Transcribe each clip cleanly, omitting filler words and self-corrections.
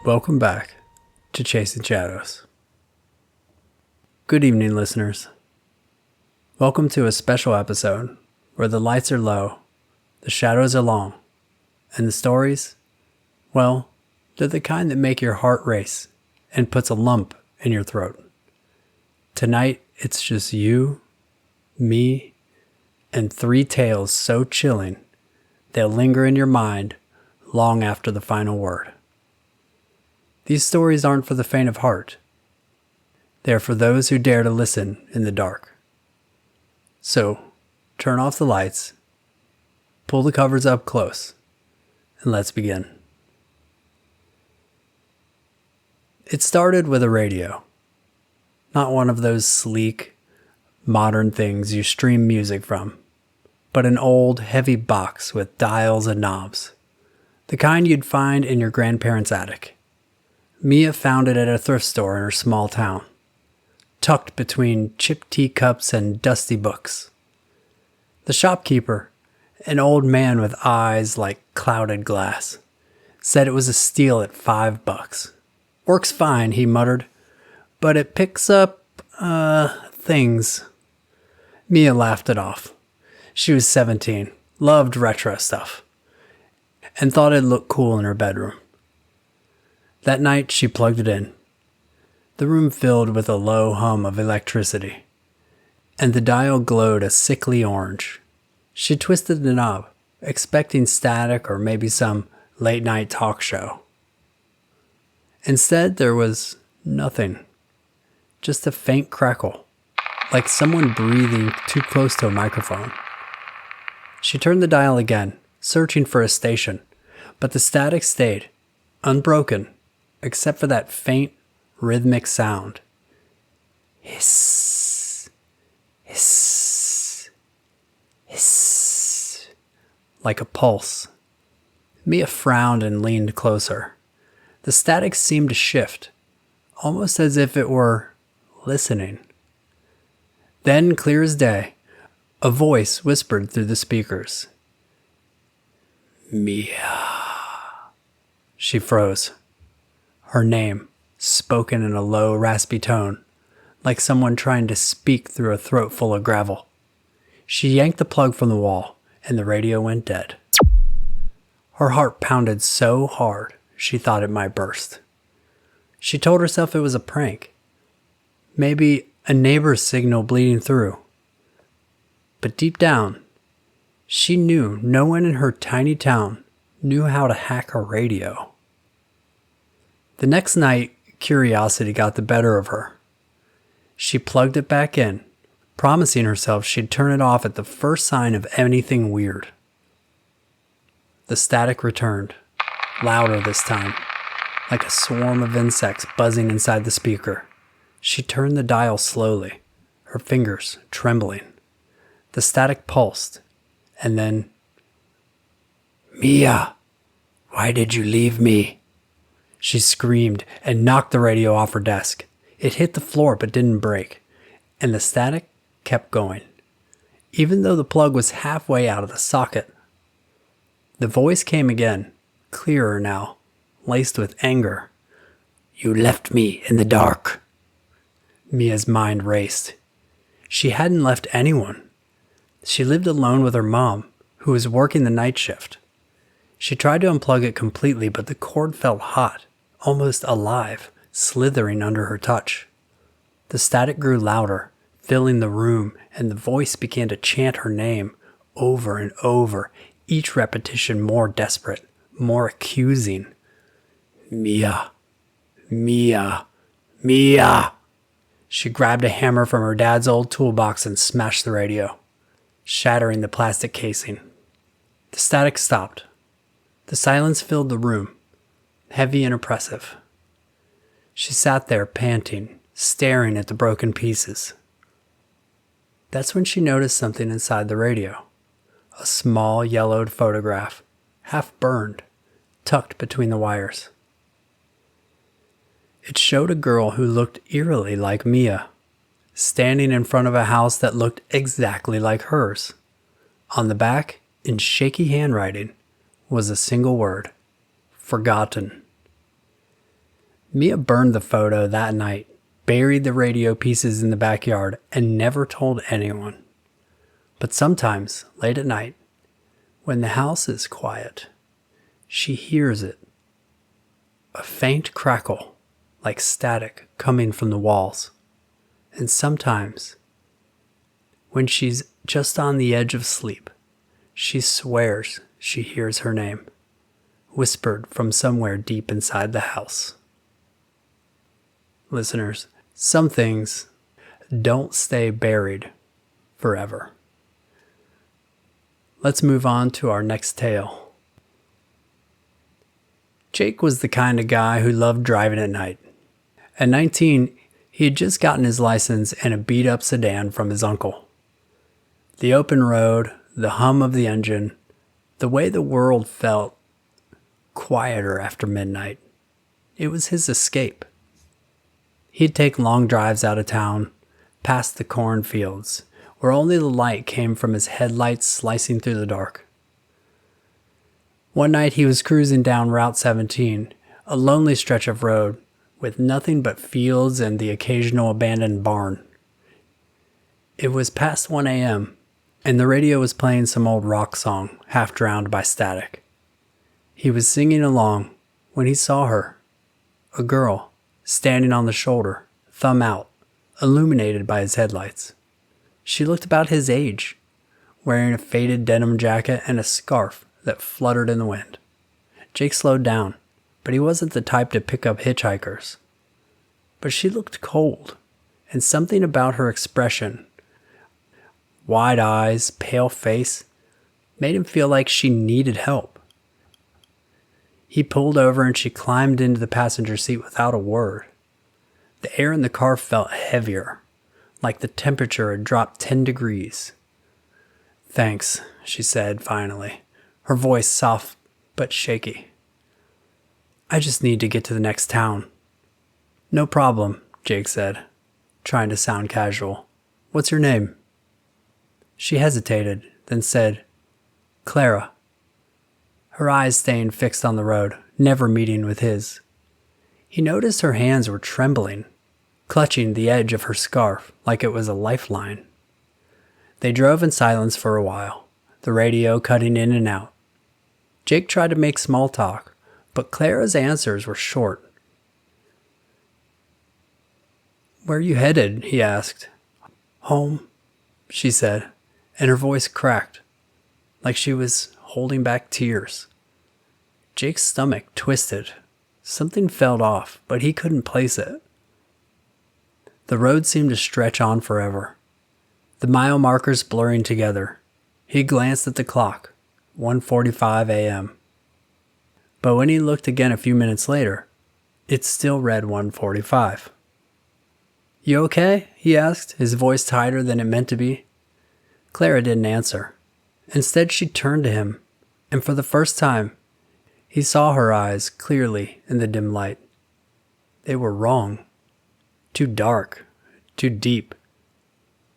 Welcome back to Chasing Shadows. Good evening, listeners. Welcome to a special episode where the lights are low, the shadows are long, and the stories, well, they're the kind that make your heart race and puts a lump in your throat. Tonight, it's just you, me, and 3 tales so chilling they'll linger in your mind long after the final word. These stories aren't for the faint of heart. They are for those who dare to listen in the dark. So, turn off the lights, pull the covers up close, and let's begin. It started with a radio. Not one of those sleek, modern things you stream music from, but an old, heavy box with dials and knobs. The kind you'd find in your grandparents' attic. Mia found it at a thrift store in her small town, tucked between chipped teacups and dusty books. The shopkeeper, an old man with eyes like clouded glass, said it was a steal at $5. Works fine, he muttered, but it picks up, things. Mia laughed it off. She was 17, loved retro stuff, and thought it'd look cool in her bedroom. That night, she plugged it in. The room filled with a low hum of electricity, and the dial glowed a sickly orange. She twisted the knob, expecting static or maybe some late-night talk show. Instead, there was nothing, just a faint crackle, like someone breathing too close to a microphone. She turned the dial again, searching for a station, but the static stayed, unbroken, except for that faint, rhythmic sound. Hiss, hiss, hiss, like a pulse. Mia frowned and leaned closer. The static seemed to shift, almost as if it were listening. Then, clear as day, a voice whispered through the speakers. Mia. She froze. Her name, spoken in a low, raspy tone, like someone trying to speak through a throat full of gravel. She yanked the plug from the wall, and the radio went dead. Her heart pounded so hard, she thought it might burst. She told herself it was a prank. Maybe a neighbor's signal bleeding through. But deep down, she knew no one in her tiny town knew how to hack a radio. The next night, curiosity got the better of her. She plugged it back in, promising herself she'd turn it off at the first sign of anything weird. The static returned, louder this time, like a swarm of insects buzzing inside the speaker. She turned the dial slowly, her fingers trembling. The static pulsed, and then, Mia, why did you leave me? She screamed and knocked the radio off her desk. It hit the floor but didn't break, and the static kept going, even though the plug was halfway out of the socket. The voice came again, clearer now, laced with anger. You left me in the dark. Mia's mind raced. She hadn't left anyone. She lived alone with her mom, who was working the night shift. She tried to unplug it completely, but the cord felt hot, almost alive, slithering under her touch. The static grew louder, filling the room, and the voice began to chant her name over and over, each repetition more desperate, more accusing. Mia, Mia, Mia. She grabbed a hammer from her dad's old toolbox and smashed the radio, shattering the plastic casing. The static stopped. The silence filled the room, heavy and oppressive. She sat there panting, staring at the broken pieces. That's when she noticed something inside the radio. A small yellowed photograph, half burned, tucked between the wires. It showed a girl who looked eerily like Mia, standing in front of a house that looked exactly like hers. On the back, in shaky handwriting, was a single word: forgotten. Mia burned the photo that night, buried the radio pieces in the backyard, and never told anyone. But sometimes, late at night, when the house is quiet, she hears it. A faint crackle, like static coming from the walls. And sometimes, when she's just on the edge of sleep, she swears she hears her name, whispered from somewhere deep inside the house. Listeners, some things don't stay buried forever. Let's move on to our next tale. Jake was the kind of guy who loved driving at night. At 19, he had just gotten his license and a beat-up sedan from his uncle. The open road, the hum of the engine, the way the world felt quieter after midnight. It was his escape. He'd take long drives out of town, past the cornfields, where only the light came from his headlights slicing through the dark. One night he was cruising down Route 17, a lonely stretch of road with nothing but fields and the occasional abandoned barn. It was past 1 a.m., and the radio was playing some old rock song, half drowned by static. He was singing along when he saw her, a girl, standing on the shoulder, thumb out, illuminated by his headlights. She looked about his age, wearing a faded denim jacket and a scarf that fluttered in the wind. Jake slowed down, but he wasn't the type to pick up hitchhikers. But she looked cold, and something about her expression, wide eyes, pale face, made him feel like she needed help. He pulled over and she climbed into the passenger seat without a word. The air in the car felt heavier, like the temperature had dropped 10 degrees. "Thanks," she said finally, her voice soft but shaky. "I just need to get to the next town." "No problem," Jake said, trying to sound casual. "What's your name?" She hesitated, then said, "Clara." Her eyes staying fixed on the road, never meeting with his. He noticed her hands were trembling, clutching the edge of her scarf like it was a lifeline. They drove in silence for a while, the radio cutting in and out. Jake tried to make small talk, but Clara's answers were short. "Where are you headed?" he asked. "Home," she said, and her voice cracked, like she was holding back tears. Jake's stomach twisted. Something felt off, but he couldn't place it. The road seemed to stretch on forever, the mile markers blurring together. He glanced at the clock, 1:45 a.m. But when he looked again a few minutes later, it still read 1:45. "You okay?" he asked, his voice tighter than it meant to be. Clara didn't answer. Instead, she turned to him, and for the first time, he saw her eyes clearly in the dim light. They were wrong. Too dark, too deep,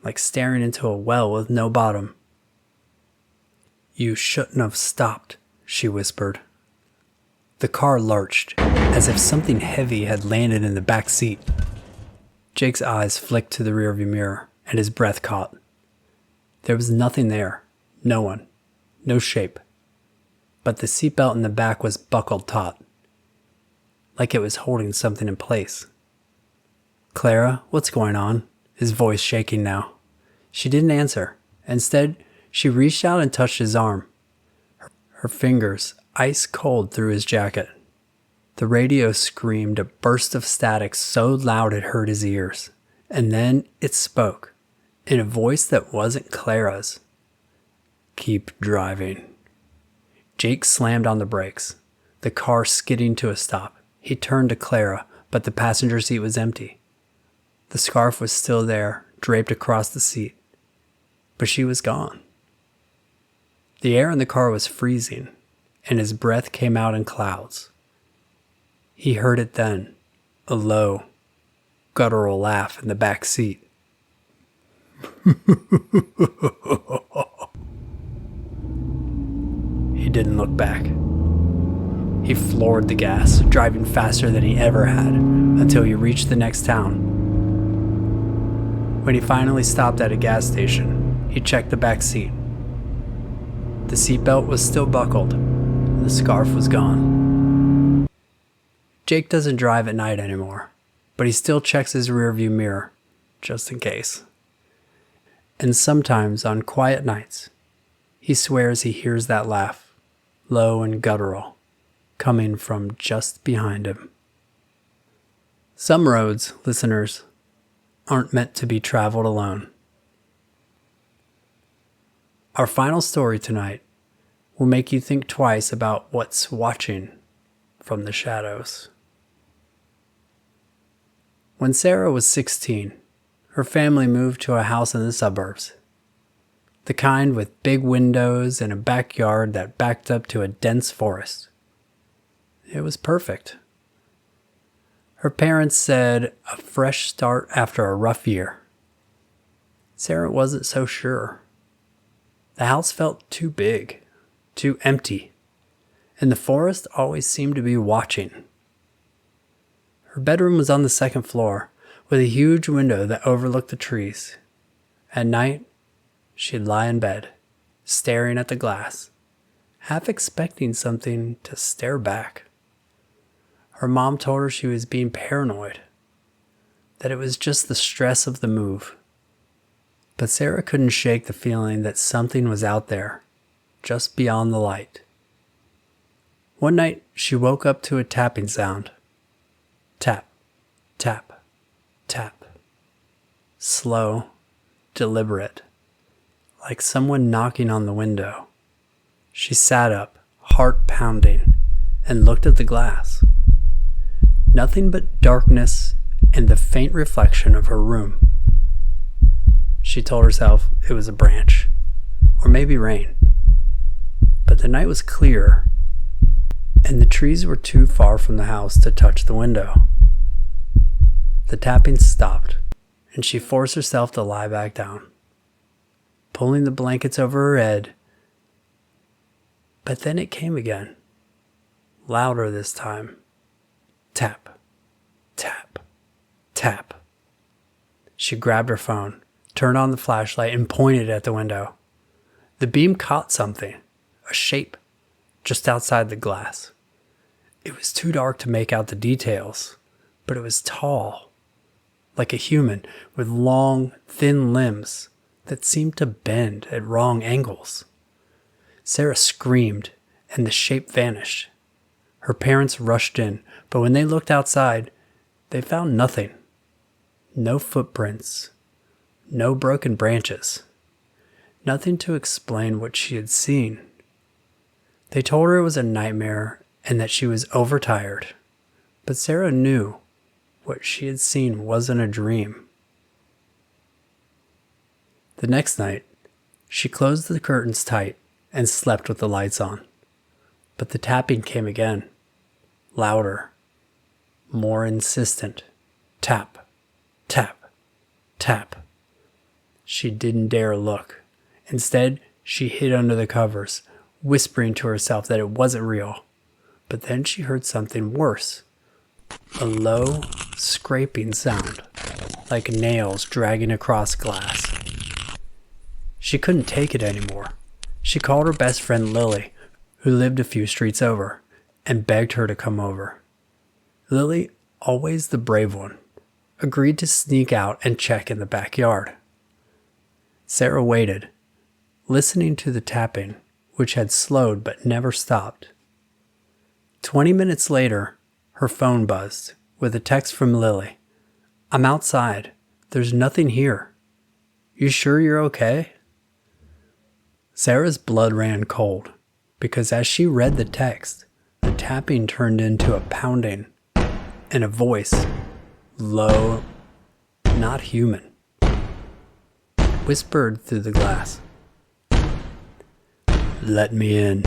like staring into a well with no bottom. "You shouldn't have stopped," she whispered. The car lurched, as if something heavy had landed in the back seat. Jake's eyes flicked to the rearview mirror, and his breath caught. There was nothing there, no one, no shape. But the seatbelt in the back was buckled taut, like it was holding something in place. "Clara, what's going on?" His voice shaking now. She didn't answer. Instead, she reached out and touched his arm, her fingers ice cold through his jacket. The radio screamed a burst of static so loud it hurt his ears, and then it spoke, in a voice that wasn't Clara's. "Keep driving." Jake slammed on the brakes, the car skidding to a stop. He turned to Clara, but the passenger seat was empty. The scarf was still there, draped across the seat, but she was gone. The air in the car was freezing, and his breath came out in clouds. He heard it then, a low, guttural laugh in the back seat. He didn't look back. He floored the gas, driving faster than he ever had, until he reached the next town. When he finally stopped at a gas station, he checked the back seat. The seatbelt was still buckled. The scarf was gone. Jake doesn't drive at night anymore, but he still checks his rearview mirror, just in case. And sometimes on quiet nights, he swears he hears that laugh, low and guttural, coming from just behind him. Some roads, listeners, aren't meant to be traveled alone. Our final story tonight will make you think twice about what's watching from the shadows. When Sarah was 16, her family moved to a house in the suburbs. The kind with big windows and a backyard that backed up to a dense forest. It was perfect. Her parents said a fresh start after a rough year. Sarah wasn't so sure. The house felt too big, too empty, and the forest always seemed to be watching. Her bedroom was on the second floor, with a huge window that overlooked the trees. At night, she'd lie in bed, staring at the glass, half expecting something to stare back. Her mom told her she was being paranoid, that it was just the stress of the move. But Sarah couldn't shake the feeling that something was out there, just beyond the light. One night, she woke up to a tapping sound. Tap, tap, tap. Slow, deliberate, like someone knocking on the window. She sat up, heart pounding, and looked at the glass. Nothing but darkness and the faint reflection of her room. She told herself it was a branch, or maybe rain. But the night was clear, and the trees were too far from the house to touch the window. The tapping stopped, and she forced herself to lie back down, pulling the blankets over her head. But then it came again, louder this time. Tap, tap, tap. She grabbed her phone, turned on the flashlight, and pointed at the window. The beam caught something, a shape, just outside the glass. It was too dark to make out the details, but it was tall, like a human with long, thin limbs that seemed to bend at wrong angles. Sarah screamed, and the shape vanished. Her parents rushed in, but when they looked outside, they found nothing. No footprints, no broken branches, nothing to explain what she had seen. They told her it was a nightmare and that she was overtired, but Sarah knew what she had seen wasn't a dream. The next night, she closed the curtains tight and slept with the lights on. But the tapping came again, louder, more insistent. Tap, tap, tap. She didn't dare look. Instead, she hid under the covers, whispering to herself that it wasn't real. But then she heard something worse. A low, scraping sound, like nails dragging across glass. She couldn't take it anymore. She called her best friend Lily, who lived a few streets over, and begged her to come over. Lily, always the brave one, agreed to sneak out and check in the backyard. Sarah waited, listening to the tapping, which had slowed but never stopped. 20 minutes later, her phone buzzed with a text from Lily. "I'm outside. There's nothing here. You sure you're okay?" Sarah's blood ran cold, because as she read the text, the tapping turned into a pounding, and a voice, low, not human, whispered through the glass. "Let me in."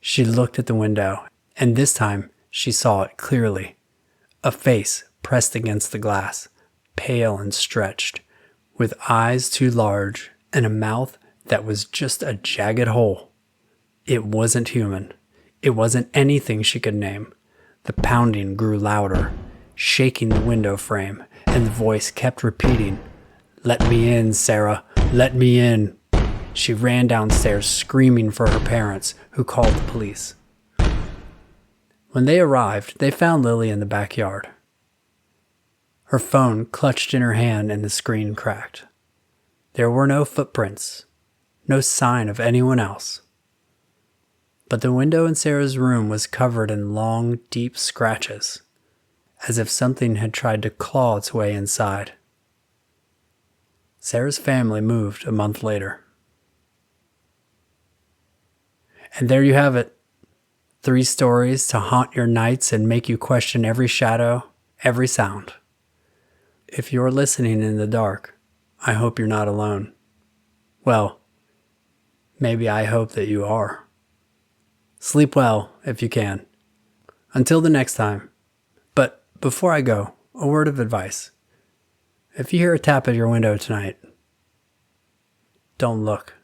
She looked at the window, and this time she saw it clearly. A face pressed against the glass, pale and stretched, with eyes too large and a mouth that was just a jagged hole. It wasn't human. It wasn't anything she could name. The pounding grew louder, shaking the window frame, and the voice kept repeating, "Let me in, Sarah, let me in." She ran downstairs screaming for her parents, who called the police. When they arrived, they found Lily in the backyard. Her phone clutched in her hand and the screen cracked. There were no footprints, no sign of anyone else. But the window in Sarah's room was covered in long, deep scratches, as if something had tried to claw its way inside. Sarah's family moved a month later. And there you have it. 3 stories to haunt your nights and make you question every shadow, every sound. If you're listening in the dark, I hope you're not alone. Well, maybe I hope that you are. Sleep well if you can. Until the next time. But before I go, a word of advice. If you hear a tap at your window tonight, don't look.